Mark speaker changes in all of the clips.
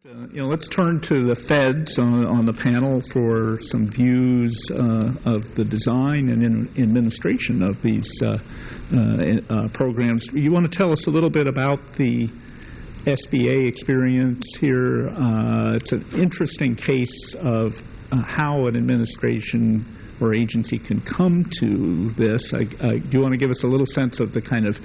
Speaker 1: Let's turn to the feds on the panel for some views of the design and administration of these programs. You want to tell us a little bit about the SBA experience here? It's an interesting case of how an administration or agency can come to this. Do you want to give us a little sense of the kind of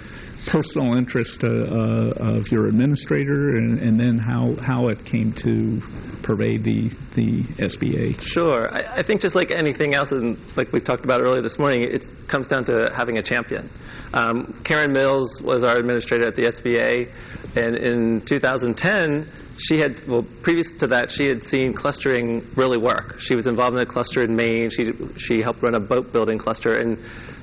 Speaker 1: personal interest of your administrator and then how it came to pervade the SBA?
Speaker 2: Sure. I think just like anything else, and like we talked about earlier this morning, it comes down to having a champion. Karen Mills was our administrator at the SBA, and in 2010, previous to that, she had seen clustering really work. She was involved in a cluster in Maine. She helped run a boat building cluster, and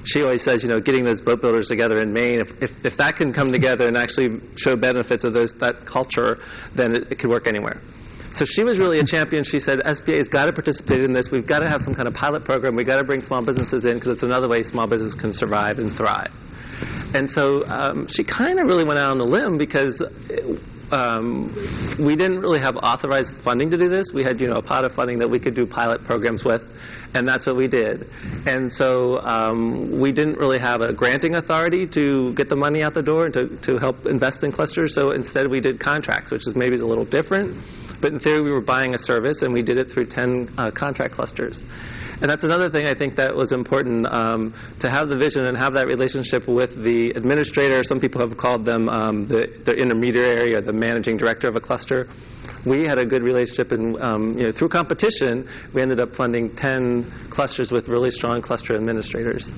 Speaker 2: she always says, getting those boat builders together in Maine, if that can come together and actually show benefits of that culture, then it could work anywhere. So she was really a champion. She said, SBA's got to participate in this. We've got to have some kind of pilot program. We've got to bring small businesses in because it's another way small business can survive and thrive. And so she kind of really went out on a limb because we didn't really have authorized funding to do this. We had, a pot of funding that we could do pilot programs with, and that's what we did. And so we didn't really have a granting authority to get the money out the door and to help invest in clusters. So instead we did contracts, which is maybe a little different. But in theory, we were buying a service, and we did it through 10 contract clusters. And that's another thing I think that was important, to have the vision and have that relationship with the administrator. Some people have called them the intermediary or the managing director of a cluster. We had a good relationship, and through competition, we ended up funding 10 clusters with really strong cluster administrators.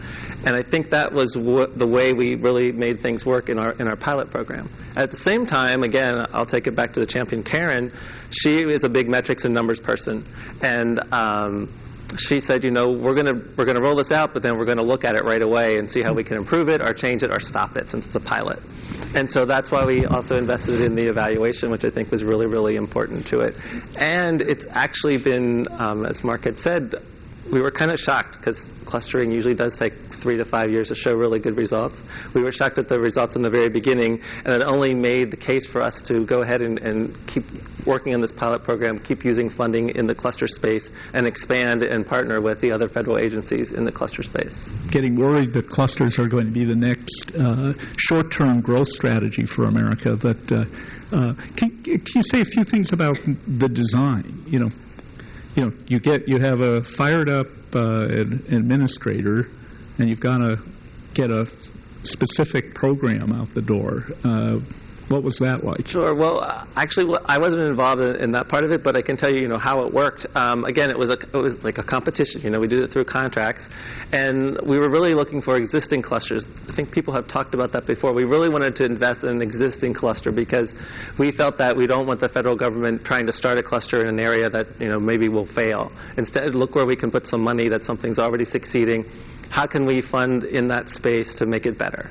Speaker 2: And I think that was the way we really made things work in our pilot program. At the same time, again, I'll take it back to the champion Karen. She is a big metrics and numbers person, and she said, we're going to roll this out, but then we're going to look at it right away and see how we can improve it or change it or stop it since it's a pilot. And so that's why we also invested in the evaluation, which I think was really, really important to it. And it's actually been, as Mark had said, we were kind of shocked because clustering usually does take 3 to 5 years to show really good results. We were shocked at the results in the very beginning, and it only made the case for us to go ahead and keep working on this pilot program, keep using funding in the cluster space, and expand and partner with the other federal agencies in the cluster space.
Speaker 1: Getting worried that clusters are going to be the next short-term growth strategy for America, but can you say a few things about the design? You have a fired up administrator, and you've got to get a specific program out the door. What was that like?
Speaker 2: Sure. Well, actually, I wasn't involved in that part of it, but I can tell you, how it worked. Again, it was like a competition. We did it through contracts, and we were really looking for existing clusters. I think people have talked about that before. We really wanted to invest in an existing cluster because we felt that we don't want the federal government trying to start a cluster in an area that maybe will fail. Instead, look where we can put some money that something's already succeeding. How can we fund in that space to make it better?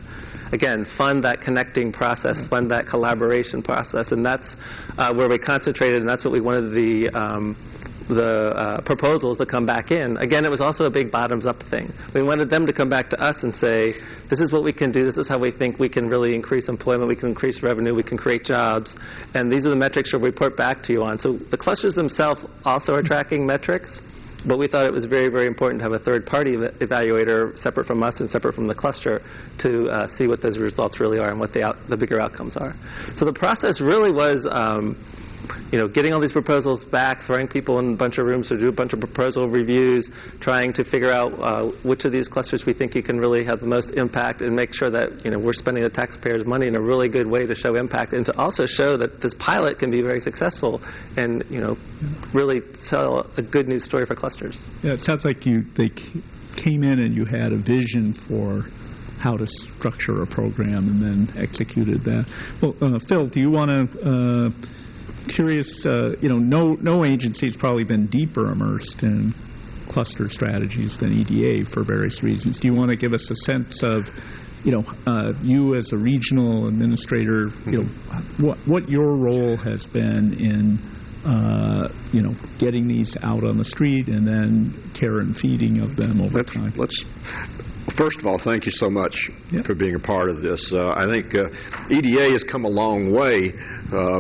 Speaker 2: Again, fund that connecting process, fund that collaboration process, and that's where we concentrated, and that's what we wanted the proposals to come back in. Again, it was also a big bottoms-up thing. We wanted them to come back to us and say, this is what we can do, this is how we think we can really increase employment, we can increase revenue, we can create jobs, and these are the metrics we'll report back to you on. So the clusters themselves also are tracking metrics, but we thought it was very, very important to have a third-party evaluator separate from us and separate from the cluster to see what those results really are and what the bigger outcomes are. So the process really was, getting all these proposals back, throwing people in a bunch of rooms to do a bunch of proposal reviews, trying to figure out which of these clusters we think you can really have the most impact and make sure that we're spending the taxpayers' money in a really good way to show impact and to also show that this pilot can be very successful and really tell a good news story for clusters.
Speaker 1: Yeah, it sounds like they came in and you had a vision for how to structure a program and then executed that. Well, Phil, do you want to? Curious, no agency's probably been deeper immersed in cluster strategies than EDA for various reasons. Do you want to give us a sense of, you as a regional administrator, what your role has been in, getting these out on the street and then care and feeding of them over time?
Speaker 3: First of all, thank you so much for being a part of this. I think EDA has come a long way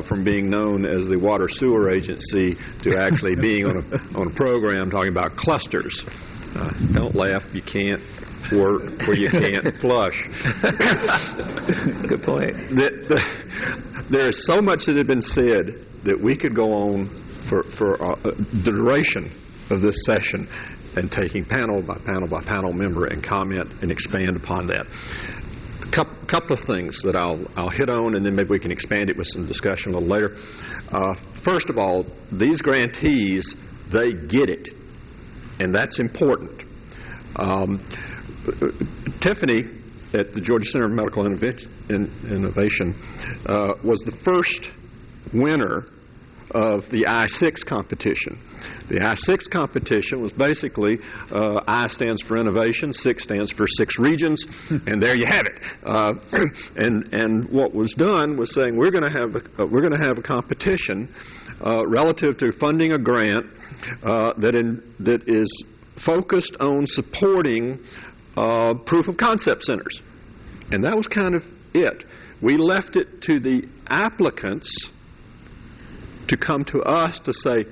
Speaker 3: from being known as the Water Sewer Agency to actually being on a program talking about clusters. Don't laugh, you can't work where you can't flush.
Speaker 2: That's a good point.
Speaker 3: There is so much that had been said that we could go on for the duration of this session and taking panel by panel by panel member and comment and expand upon that. A couple of things that I'll hit on, and then maybe we can expand it with some discussion a little later. First of all, these grantees, they get it, and that's important. Tiffany at the Georgia Center of Medical Innovation was the first winner of the I-6 competition. The I-6 competition was basically I stands for innovation, 6 stands for 6 regions, and there you have it. And what was done was saying we're going to have a competition relative to funding a grant that is focused on supporting proof of concept centers, and that was kind of it. We left it to the applicants to come to us to say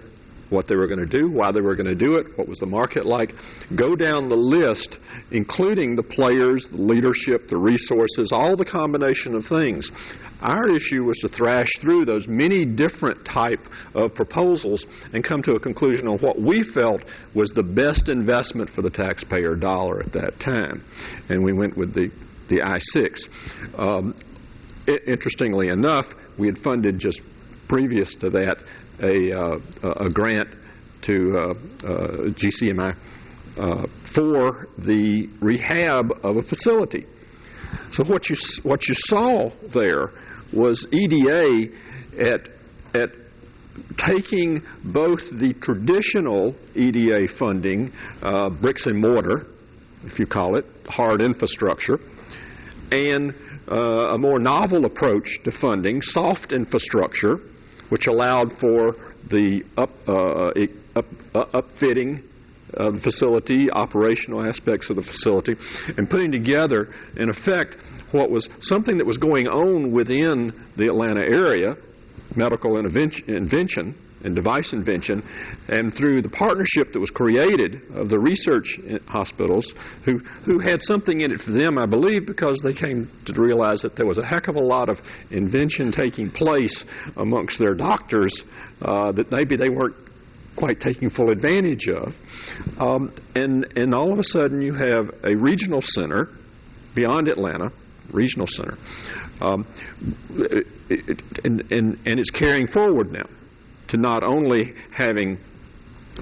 Speaker 3: what they were going to do, why they were going to do it, what was the market like, go down the list, including the players, the leadership, the resources, all the combination of things. Our issue was to thrash through those many different type of proposals and come to a conclusion on what we felt was the best investment for the taxpayer dollar at that time. And we went with the I-6. Interestingly enough, we had funded just previous to that a grant to GCMI for the rehab of a facility. So what you saw there was EDA at taking both the traditional EDA funding, bricks and mortar, if you call it, hard infrastructure, and a more novel approach to funding, soft infrastructure, which allowed for the upfitting of the facility, operational aspects of the facility, and putting together, in effect, what was something that was going on within the Atlanta area, medical invention and device invention, and through the partnership that was created of the research hospitals who had something in it for them, I believe, because they came to realize that there was a heck of a lot of invention taking place amongst their doctors that maybe they weren't quite taking full advantage of. And all of a sudden you have a regional center beyond Atlanta, regional center, and it's carrying forward now to not only having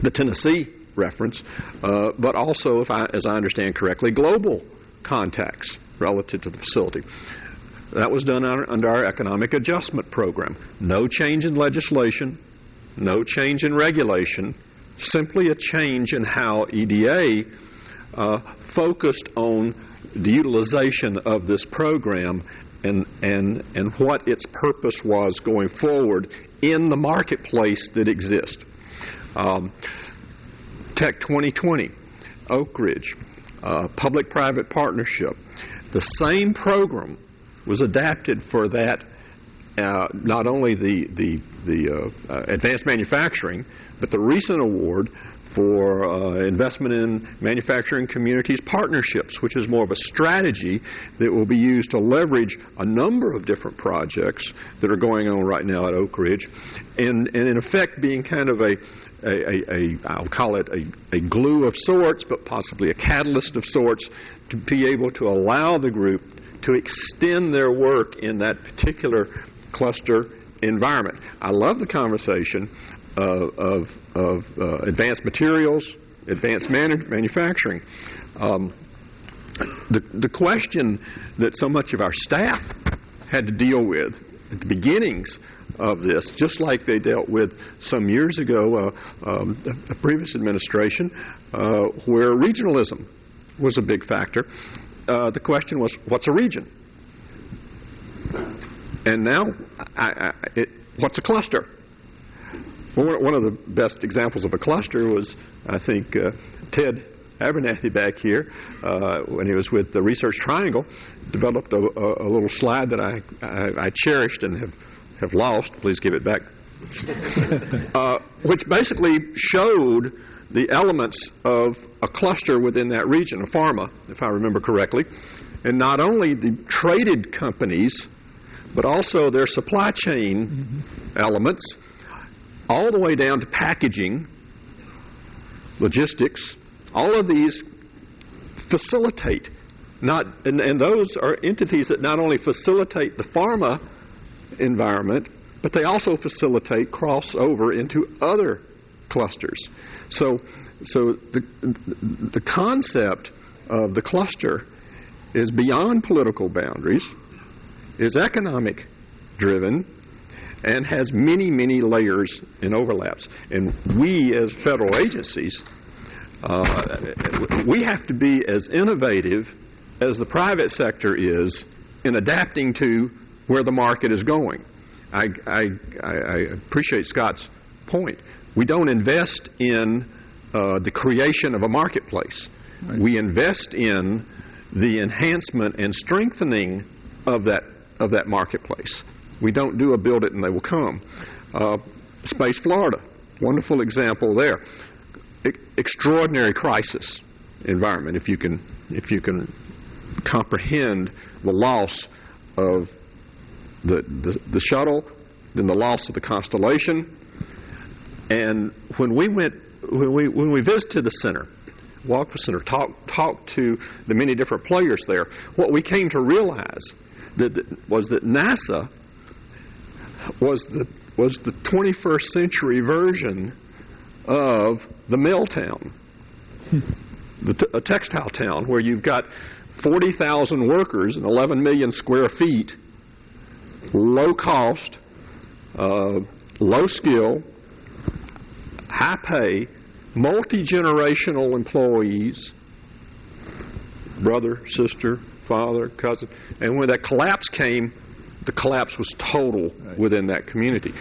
Speaker 3: the Tennessee reference, but also, as I understand correctly, global contacts relative to the facility. That was done under our economic adjustment program. No change in legislation, no change in regulation, simply a change in how EDA focused on the utilization of this program and what its purpose was going forward in the marketplace that exists. Tech 2020, Oak Ridge, public-private partnership. The same program was adapted for that, not only the advanced manufacturing, but the recent award for investment in manufacturing communities partnerships, which is more of a strategy that will be used to leverage a number of different projects that are going on right now at Oak Ridge, and in effect being kind of I'll call it a glue of sorts, but possibly a catalyst of sorts, to be able to allow the group to extend their work in that particular cluster environment. I love the conversation of advanced materials, advanced manufacturing. The question that so much of our staff had to deal with at the beginnings of this, just like they dealt with some years ago, a previous administration, where regionalism was a big factor. The question was, what's a region? And now, what's a cluster? Well, one of the best examples of a cluster was, I think, Ted Abernathy back here, when he was with the Research Triangle, developed a little slide that I cherished and have lost. Please give it back. Which basically showed the elements of a cluster within that region, a pharma, if I remember correctly, and not only the traded companies, but also their supply chain elements, all the way down to packaging, logistics. All of these facilitate, and those are entities that not only facilitate the pharma environment, but they also facilitate crossover into other clusters. So the concept of the cluster is beyond political boundaries, is economic driven, and has many, many layers and overlaps. And we as federal agencies, we have to be as innovative as the private sector is in adapting to where the market is going. I appreciate Scott's point. We don't invest in the creation of a marketplace. Right. We invest in the enhancement and strengthening of that marketplace. We don't do a build it and they will come. Space Florida, wonderful example there. Extraordinary crisis environment. If you can comprehend the loss of the shuttle, then the loss of the Constellation, and when we visited the center, walked the center, talked to the many different players there, what we came to realize was that NASA was the 21st century version of the mill town, a textile town where you've got 40,000 workers and 11 million square feet, low cost, low skill, high pay, multi-generational employees, brother, sister, father, cousin. And when that collapse came, the collapse was total within that community.